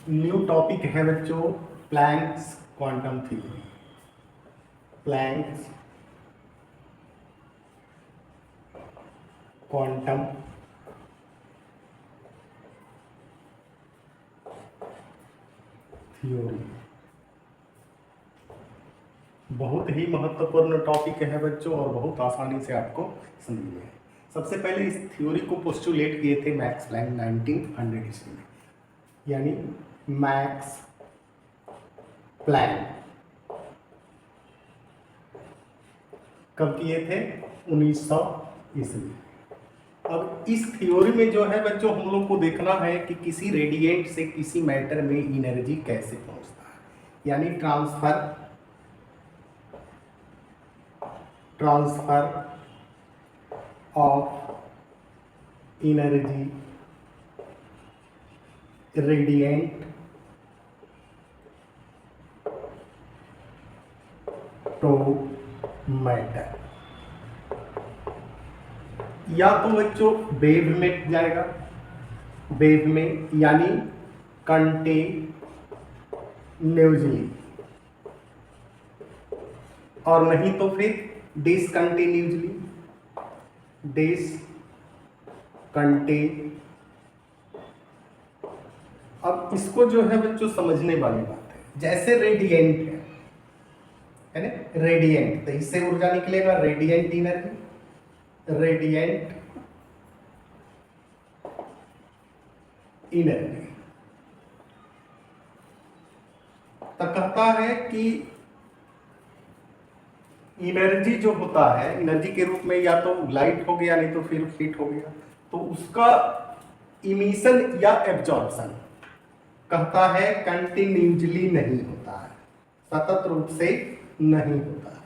New topic है बच्चों Planck's quantum theory. Planck's quantum theory बहुत ही महत्वपूर्ण टॉपिक है बच्चों और बहुत आसानी से आपको समझ में है। सबसे पहले इस थ्योरी को पोस्टुलेट किए थे मैक्स प्लैंक 1900 ईस्वी में, यानी मैक्स प्लैंक कब किए थे? 1900 ईस्वी। अब इस थ्योरी में जो है बच्चों हम लोग को देखना है कि किसी रेडिएंट से किसी मैटर में एनर्जी कैसे पहुंचता है, यानी transfer of energy radiant to matter. या तो बच्चों वेव में जाएगा, वेव में यानी कंटिन्यूअसली, और नहीं तो फिर डिसकंटिन्यूअसली। अब इसको जो है बच्चों समझने वाली बात है, जैसे रेडिएंट है ना, रेडिएंट तो इससे ऊर्जा निकलेगा रेडिएंट एनर्जी, रेडिएंट एनर्जी। तो कहता है कि एनर्जी जो होता है एनर्जी के रूप में या तो लाइट हो गया नहीं तो फिर हीट हो गया, तो उसका इमिशन या एब्जॉर्प्शन कहता है कंटिन्यूअसली नहीं होता है, सतत रूप से नहीं होता है।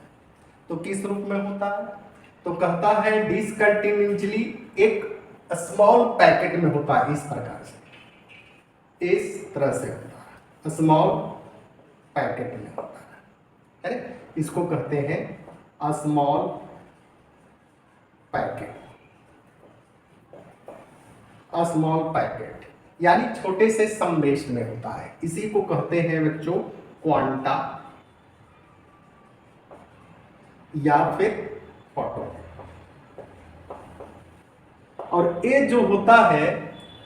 तो किस रूप में होता है? तो कहता है डिसकंटिन्यूअसली, एक स्मॉल पैकेट में होता है, इस प्रकार से, इस तरह से होता है, स्मॉल पैकेट में होता है। इसको कहते हैं स्मॉल पैकेट, स्मॉल पैकेट यानी छोटे से समवेश में होता है। इसी को कहते हैं बच्चों क्वांटा या फिर फोटोन। और ये जो होता है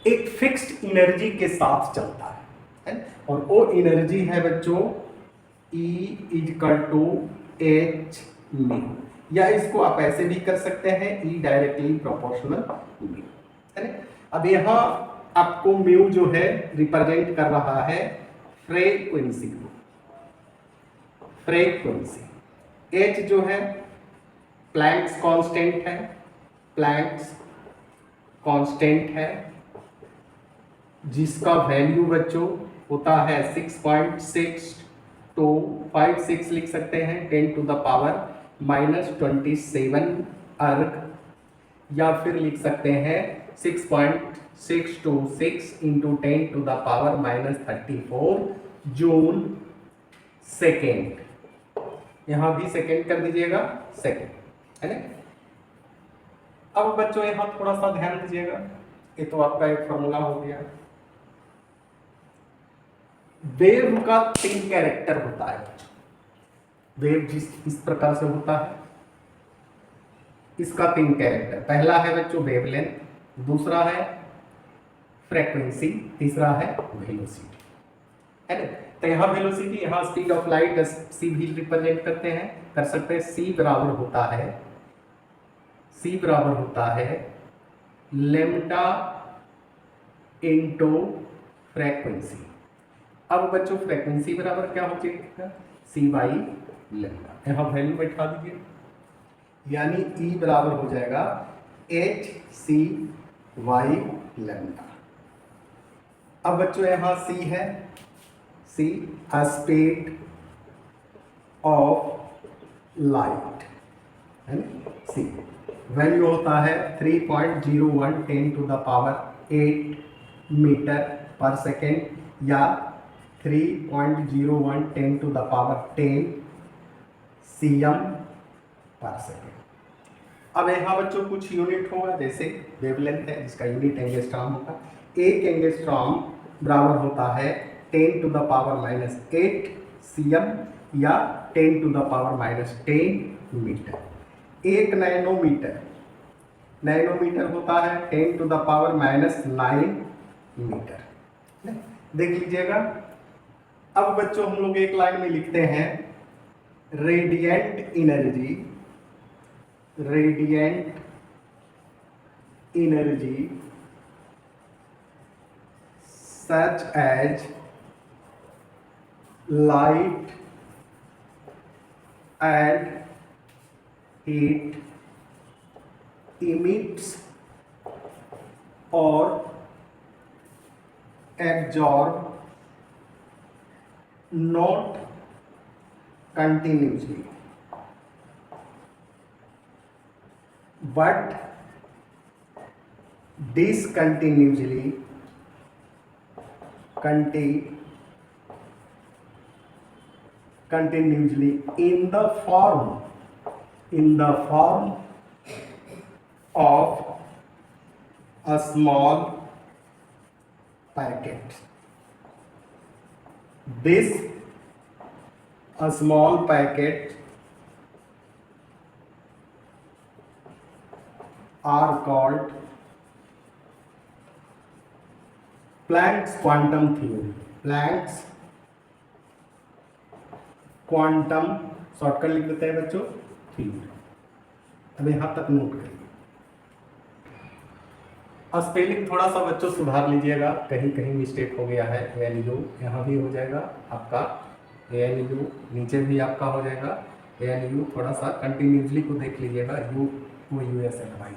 एक फिक्स्ड एनर्जी के साथ चलता है, और वो एनर्जी है बच्चों E = H म्यू, या इसको आप ऐसे भी कर सकते हैं E डायरेक्टली प्रोपोर्शनल म्यू, है ना। अब यहाँ आपको म्यू जो है रिप्रेजेंट कर रहा है फ्रीक्वेंसी को, फ्रीक्वेंसी। H जो है प्लैंक्स कांस्टेंट है, प्लैंक्स कांस्टेंट है, जिसका वैल्यू बच्चों होता है 6.6 तो 56 लिख सकते हैं 10⁻⁻27 अर्ग, या फिर लिख सकते हैं 6.626 × 10⁻⁻34 जूल सेकेंड। यहां भी सेकेंड कर दीजिएगा, सेकेंड, है ना। अब बच्चों यहां थोड़ा सा ध्यान दीजिएगा, ये तो आपका एक फॉर्मूला हो गया। वेव का 3 कैरेक्टर होता है बच्चों। वेव इस प्रकार से होता है, इसका 3 कैरेक्टर। पहला है बच्चों वेवलेंथ, दूसरा है फ्रीक्वेंसी, तीसरा है वेलोसिटी, है ना। तो यहाँ वेलोसिटी, यहाँ स्पीड ऑफ लाइट सी भी रिप्रेजेंट करते हैं, कर सकते हैं। C बराबर होता है लेम्डा इनटू फ्रीक्वेंसी। अब बच्चों फ्रीक्वेंसी बराबर क्या हो जाएगा? C/λ। यहाँ वैल्यू बैठा दीजिए, यानी E बराबर हो जाएगा hc/λ। अब बच्चों यहाँ C है, C स्पीड ऑफ लाइट, है ना। C वैल्यू होता है 3.01 × 10⁸ मीटर पर सेकेंड, या 3.01 × 10⁻10 cm पर सेकेंड। अब यहाँ बच्चों कुछ यूनिट होगा, जैसे वेवलेंथ है जिसका यूनिट एंगस्ट्रॉम होगा। 1 एंगस्ट्रॉम बराबर होता है 10 to the power minus 8 cm या 10 to the power minus 10 metre. 1 nanometre होता है 10 to the power minus 9 metre. देख लीजिएगा। अब बच्चों हम लोग एक लाइन में लिखते हैं radiant energy such as light and heat emits or absorb not continuously but discontinuously continuously in the form of a small packet. A small packet are called Planck's quantum theory। Planck's quantum shortcut लिख देते हैं बच्चों theory. अब यहां तक note करिए। Spelling थोड़ा सा बच्चों सुधार लीजिएगा, कहीं कहीं मिस्टेक हो गया है। ANU यहाँ भी हो जाएगा आपका, ANU नीचे भी आपका हो जाएगा ANU। थोड़ा सा कंटिन्यूसली को देख लीजिएगा, U को US LY।